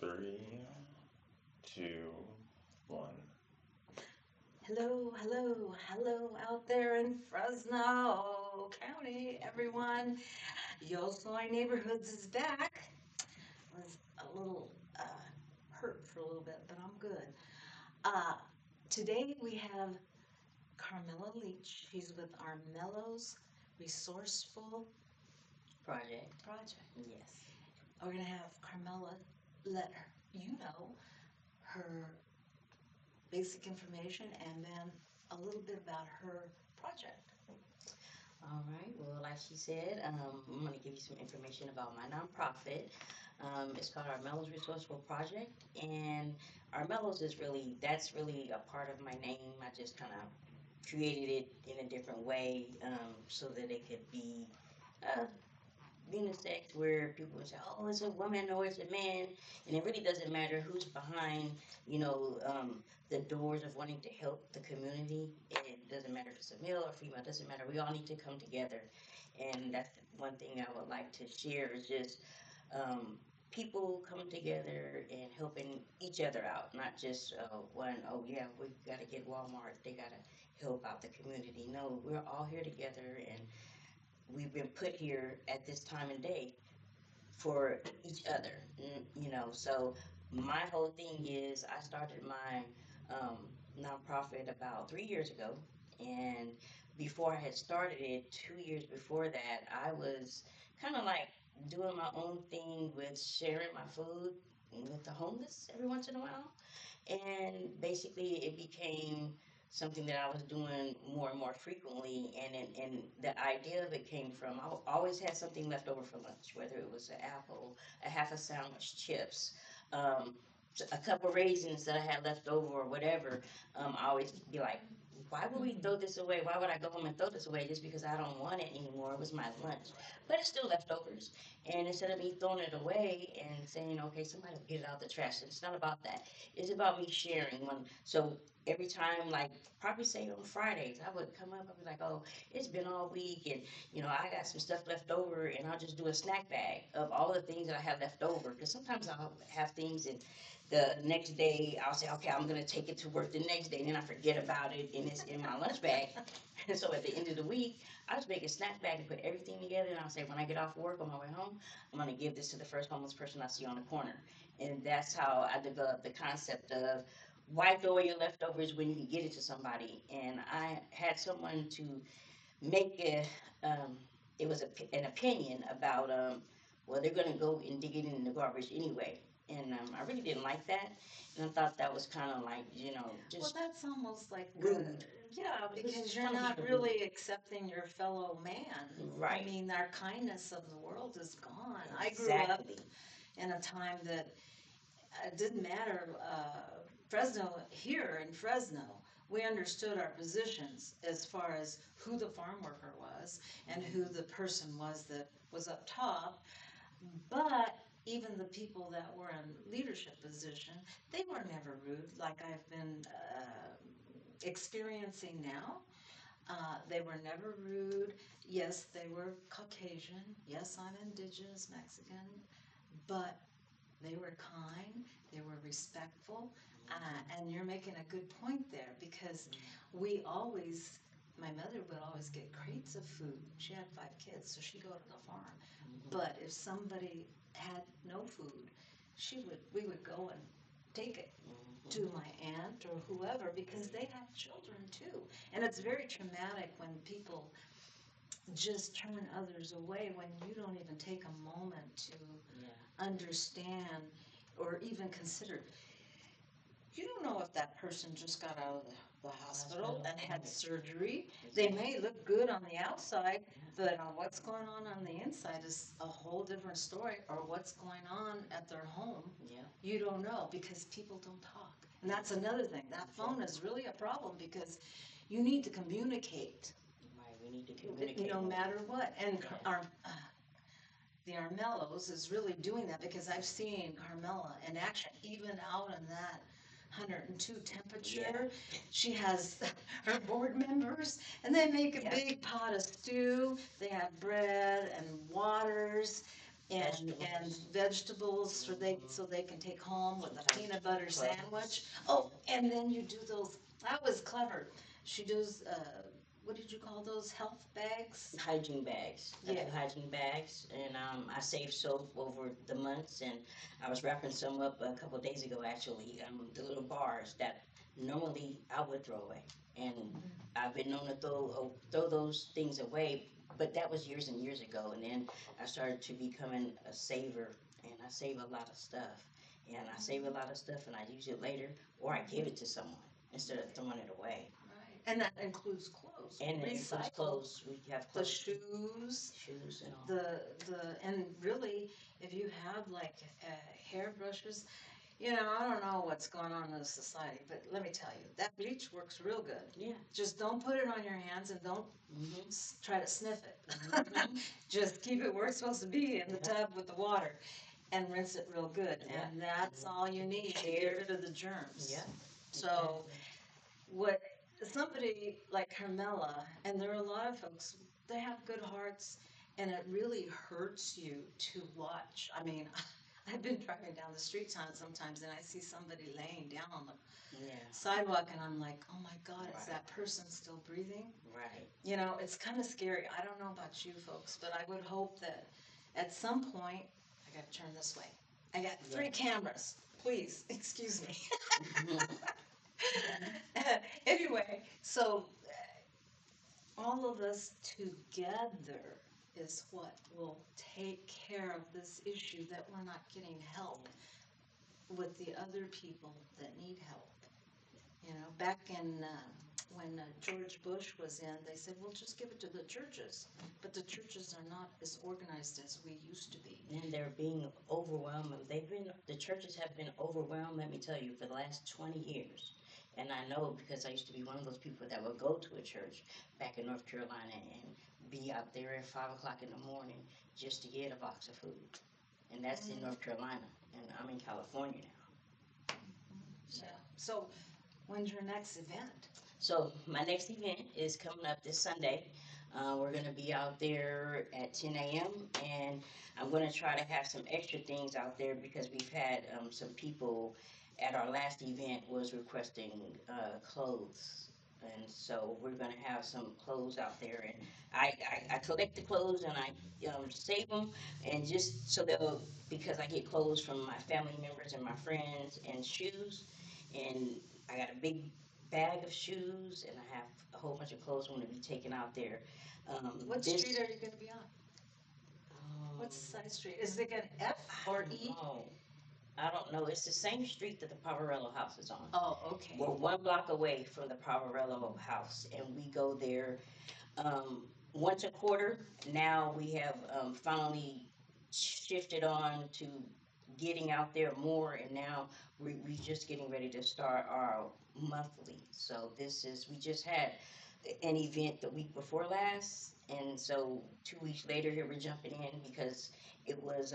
Three, two, one. Hello, hello, hello out there in Fresno County, everyone. Yo Soy Neighborhoods is back. Was a little hurt for a little bit, but I'm good. Uh, Today we have Carmela Leach. She's with Armelo's Resourceful Project. Yes. We're gonna have Carmela let her, her basic information and then a little bit about her project. All right. Well, like she said, I'm going to give you some information about my nonprofit. It's called Armelo's Resourceful Project, and Armelo's is that's really a part of my name. I just kind of created it in a different way so that it could be uh, unisex, where people would say, "Oh, it's a woman or it's a man," and it really doesn't matter who's behind, the doors of wanting to help the community. It doesn't matter if it's a male or female. It doesn't matter. We all need to come together, and that's one thing I would like to share is just um, people coming together and helping each other out, not just one. Oh yeah, we got to get Walmart. They got to help out the community. No, we're all here together, and we've been put here at this time and day for each other. So my whole thing is I started my um, nonprofit about 3 years ago, and before I had started it, 2 years before that, I was kind of like doing my own thing with sharing my food with the homeless every once in a while, and basically it became something that I was doing more and more frequently, and the idea of it came from always had something left over for lunch, whether it was an apple, a half a sandwich, chips, um, a couple raisins that I had left over or whatever. I always be like, why would we throw this away? Why would I go home and throw this away just because I don't want it anymore? It was my lunch, but it's still leftovers. And instead of me throwing it away and saying, okay, somebody will get it out the trash, it's not about that. It's about me sharing. So every time, like probably say on Fridays, I would come up. I'd be like, "Oh, it's been all week, and I got some stuff left over, and I'll just do a snack bag of all the things that I have left over." Because sometimes I'll have things, and the next day I'll say, "Okay, I'm gonna take it to work the next day," and then I forget about it, and it's in my lunch bag. And so at the end of the week, I just make a snack bag and put everything together, and I'll say, when I get off work on my way home, I'm gonna give this to the first homeless person I see on the corner. And that's how I developed the concept of why throw away your leftovers when you can get it to somebody. And I had someone to make it was an opinion about, well, they're going to go and dig it in the garbage anyway. And I really didn't like that. And I thought that was kind of like, Well, just that's almost like rude. yeah, It was because you're kind of not being rude. really accepting your fellow man. I Right. mean, our kindness of the world is gone. I grew up Exactly. in a time that it didn't matter. Fresno, here in Fresno, we understood our positions as far as who the farm worker was and who the person was that was up top. But even the people that were in leadership position, they were never rude like I've been experiencing now. They were never rude. Yes, they were Caucasian. Yes, I'm indigenous Mexican. But they were kind, they were respectful, and you're making a good point there because we always, my mother would always get crates of food. She had 5 kids, so she'd go to the farm. But if somebody had no food, we would go and take it to my aunt or whoever because they have children too. And it's very traumatic when people just turn others away when you don't even take a moment to Yeah. understand or even consider. You don't know if that person just got out of the hospital and had surgery. They may look good on the outside, but what's going on the inside is a whole different story, or what's going on at their home. Yeah. You don't know because people don't talk. And that's another thing. That phone is really a problem because you need to communicate Right. We need to communicate no more. matter what. And Yeah. the Armelos is really doing that because I've seen Carmela in action, even out in that 102 temperature. Yeah. She has her board members, and they make a Yeah. big pot of stew. They have bread and waters, and vegetables so they can take home with a Sometimes peanut butter clothes. sandwich. Oh, and then you do those. That was clever. She does. What did you call those health bags? Hygiene bags. I Yeah. do hygiene bags, and I save soap over the months. And I was wrapping some up a couple of days ago, actually. The little bars that normally I would throw away, and I've been known to throw those things away. But that was years and years ago, and then I started to becoming a saver, and I save a lot of stuff. And I save a lot of stuff, and I use it later, or I give it to someone instead of throwing it away. Right. And that includes clothes. And it includes Recycle clothes. We have the clothes, shoes, and all. and really, if you have like hairbrushes, I don't know what's going on in the society, but let me tell you, that bleach works real good. Yeah. Just don't put it on your hands and don't Mm-hmm. try to sniff it. Mhm. Just keep it where it's supposed to be in the Yeah. tub with the water and rinse it real good. Yeah. And that's all you need to get rid of the germs. Yeah. So, what somebody like Carmela, and there are a lot of folks, they have good hearts, and it really hurts you to watch. I mean, I've been driving down the street sometimes, and I see somebody laying down on the Yeah. sidewalk, and I'm like, oh my God, is Right. that person still breathing? Right. It's kind of scary. I don't know about you folks, but I would hope that at some point, I got to turn this way. I got three cameras. Please, excuse me. Anyway, so all of us together is what will take care of this issue that we're not getting help with the other people that need help. Back in when George Bush was in, they said, "Well, just give it to the churches," but the churches are not as organized as we used to be. And they're being overwhelmed. The churches have been overwhelmed, let me tell you, for the last 20 years. And I know because I used to be one of those people that would go to a church back in North Carolina and be out there at 5 o'clock in the morning just to get a box of food. And that's in North Carolina. And I'm in California now. So, so when's your next event? So my next event is coming up this Sunday. We're going to be out there at 10 a.m. and I'm going to try to have some extra things out there because we've had some people at our last event was requesting clothes. And so we're going to have some clothes out there, and I collect the clothes and I save them, and just so they'll, because I get clothes from my family members and my friends and shoes, and I got a big bag of shoes, and I have a whole bunch of clothes I'm going to be taking out there. What street are you going to be on? What Um, side street? Is it an F or E? Oh, I don't know. It's the same street that the Poverello house is on. Oh, okay. We're 1 block away from the Poverello house, and we go there once a quarter. Now we have finally shifted on to getting out there more, and now we just getting ready to start our monthly. So we just had an event the week before last, and so 2 weeks later here we're jumping in because it was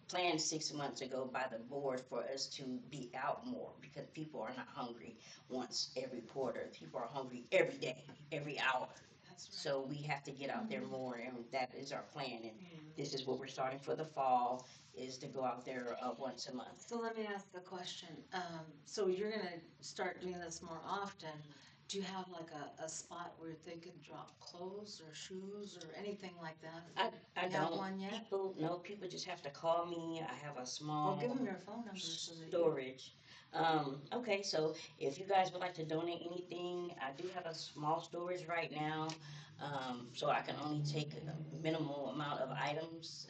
planned 6 months ago by the board for us to be out more because people are not hungry once every quarter. People are hungry every day, every hour. That's right. So we have to get out there more, and that is our plan. And this is what we're starting for the fall, is to go out there once a month. So let me ask a question. So you're going to start doing this more often. Do you have like a spot where they can drop clothes or shoes or anything like that? I You have don't. one yet? People just have to call me. I have a small Well, give them your phone number so that storage. Okay, so if you guys would like to donate anything, I do have a small storage right now, so I can only take a minimal amount of items,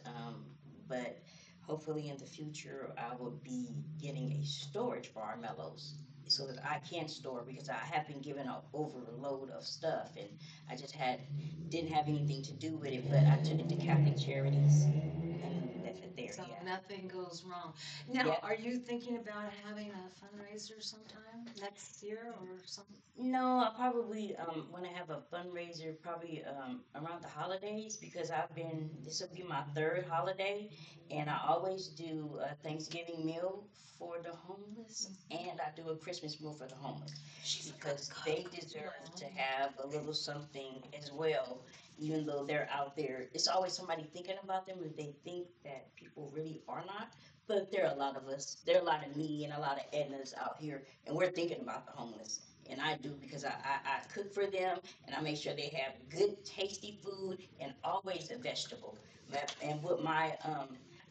but hopefully in the future I will be getting a storage for Armelo's so that I can store because I have been given an overload of stuff and I just didn't have anything to do with it, but I took it to Catholic Charities and left it there. so Yeah. nothing goes wrong. Now, Yeah. are you thinking about having a fundraiser sometime next year or something? No, I probably want to have a fundraiser probably around the holidays because this will be my third holiday, and I always do a Thanksgiving meal for the homeless, and I do a Christmas meal for the homeless because they deserve to have a little something as well. even though they're out there, it's always somebody thinking about them, and they think that people really are not. But there are a lot of us, there are a lot of me and a lot of Ednas out here, and we're thinking about the homeless. And I do because I cook for them and I make sure they have good, tasty food and always a vegetable. And what my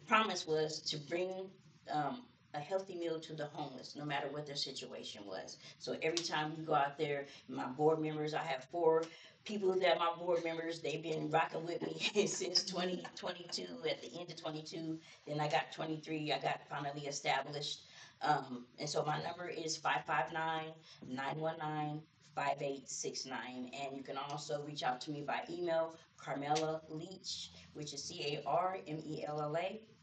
promise was to bring um, a healthy meal to the homeless, no matter what their situation was. So every time we go out there, my board members, I have 4 people that my board members, they've been rocking with me since 2022, at the end of 22. Then I got 23, I got finally established. And so my number is 559-919-5869. And you can also reach out to me by email, Carmela Leach, which is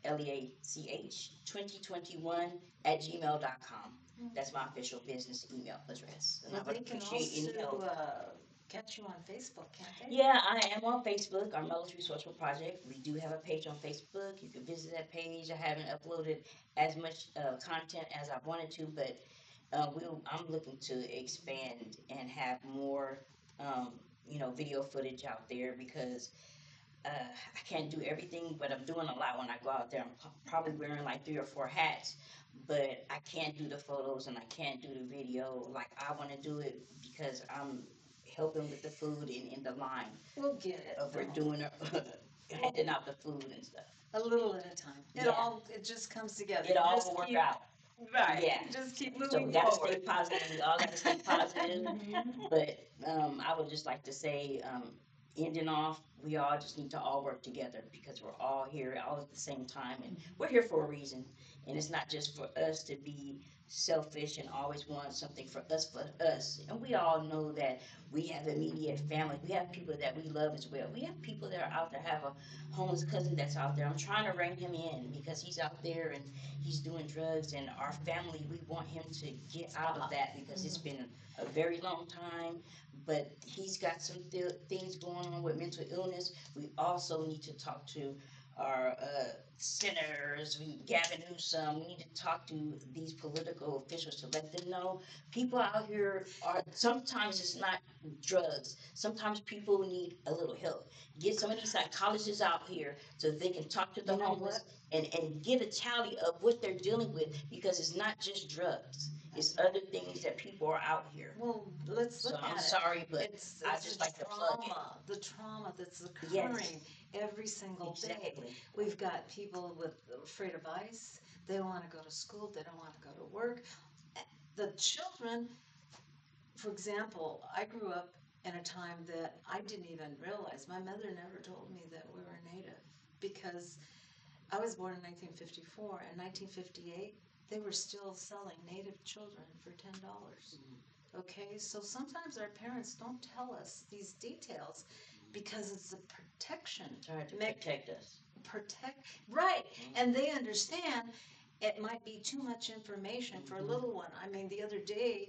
CarmelaLeach 2021 at gmail.com. That's my official business email address. And Well, I would they can appreciate any help. also catch you on Facebook, can't they? Yeah, I am on Facebook, Armelo's Resourceful Project. We do have a page on Facebook. You can visit that page. I haven't uploaded as much content as I wanted to, but I'm looking to expand and have more, video footage out there because I can't do everything, but I'm doing a lot when I go out there. I'm probably wearing like 3 or 4 hats, but I can't do the photos and I can't do the video like I want to do it because I'm helping with the food and in the line We'll get it. of we're doing handing out the food and stuff. A little at a time. Yeah. It just comes together. It all Just will work keep- out. Right. Yeah. Just keep So we moving gotta forward. stay positive. We all gotta stay positive. But I would just like to say, ending off, we all just need to all work together because we're all here all at the same time, and we're here for a reason. And it's not just for us to be selfish and always want something for us. And we all know that we have immediate family. We have people that we love as well. We have people that are out there. I have a homeless cousin that's out there. I'm trying to rein him in because he's out there and he's doing drugs. And our family, we want him to get out of that because it's been a very long time. But he's got some things going on with mental illness. We also need to talk to our senators, Gavin Newsom. We need to talk to these political officials to let them know people out here are sometimes it's not drugs. Sometimes people need a little help. Get some of these psychologists out here so they can talk to the You know homeless and get a tally of what they're dealing with because it's not just drugs. It's other things that people are out here. Well, let's look So I'm at it. sorry, but It's I just the like to plug it. the trauma that's occurring every single day. Exactly. We've got people with afraid of ice. They want to go to school. They don't want to go to work. The children, for example, I grew up in a time that I didn't even realize. My mother never told me that we were Native because I was born in 1954. In 1958, they were still selling Native children for $10. Okay, so sometimes our parents don't tell us these details because it's a protection. Trying to protect us. Right, and they understand it might be too much information for a little one. I mean, the other day,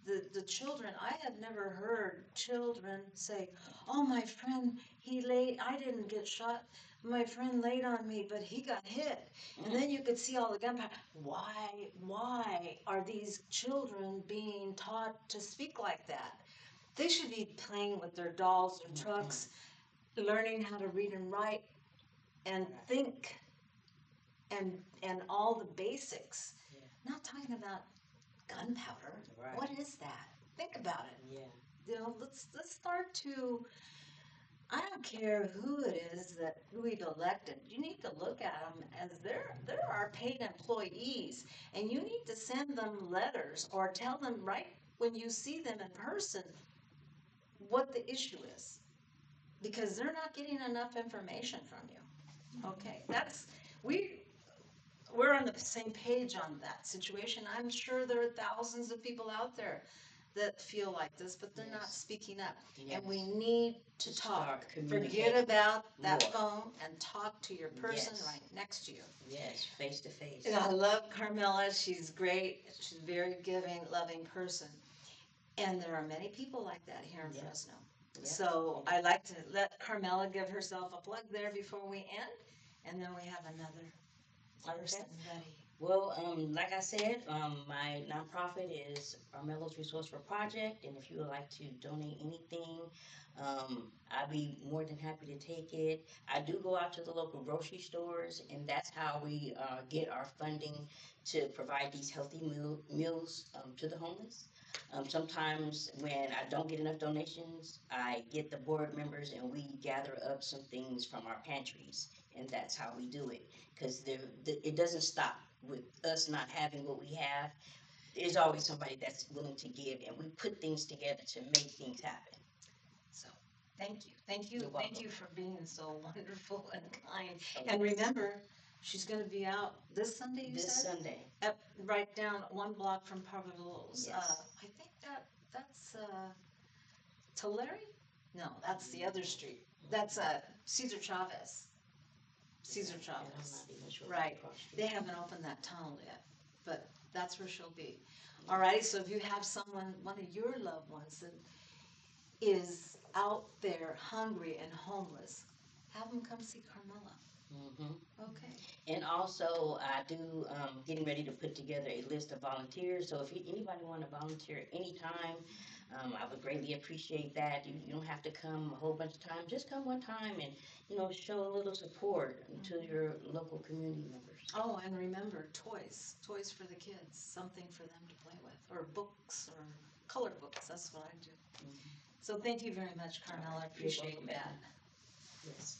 the children, I have never heard children say, "Oh, my friend, I didn't get shot. My friend laid on me, but he got hit." And then you could see all the gunpowder. Why are these children being taught to speak like that? They should be playing with their dolls or trucks, learning how to read and write and think and all the basics. Not talking about gunpowder. Right. What is that? Think about it. Yeah. You know, let's start to. I don't care who it is that we've elected. You need to look at them as they're our paid employees, and you need to send them letters or tell them right when you see them in person what the issue is, because they're not getting enough information from you. Okay, we're on the same page on that situation. I'm sure there are thousands of people out there that feel like this, but they're not speaking up. And we need to talk. Forget about that phone and talk to your person right next to you. Yes, face to face. And I love Carmela. She's great. She's a very giving, loving person. And there are many people like that here in Fresno. Yeah. So I like to let Carmela give herself a plug there before we end. And then we have another person ready. Well, like I said, my nonprofit is Armelo's Resourceful Project, and if you would like to donate anything, I'd be more than happy to take it. I do go out to the local grocery stores, and that's how we get our funding to provide these healthy meals to the homeless. Sometimes when I don't get enough donations, I get the board members and we gather up some things from our pantries, and that's how we do it. Because it doesn't stop with us not having what we have. There's always somebody that's willing to give, and we put things together to make things happen. So, thank you, thank you, You're thank welcome. you for being so wonderful and kind. Oh, And yes. remember, she's gonna be out this Sunday, you This said? Sunday. Right down one block from Poverello's. Yes. I think that's Tulare? No, that's the other street. That's Cesar Chavez. Cesar And I'm Chavez. not even sure. Right. Across the street. They haven't opened that tunnel yet, but that's where she'll be. Alrighty, so if you have someone, one of your loved ones that is out there hungry and homeless, have them come see Carmela. Mhm. Okay. And also, I do getting ready to put together a list of volunteers. So if anybody want to volunteer anytime, I would greatly appreciate that. You don't have to come a whole bunch of times. Just come one time and show a little support to your local community members. Oh, and remember, toys for the kids, something for them to play with, or books, or color books. That's what I do. Mhm. So thank you very much, Carmela. I You're appreciate welcome, that. Yes.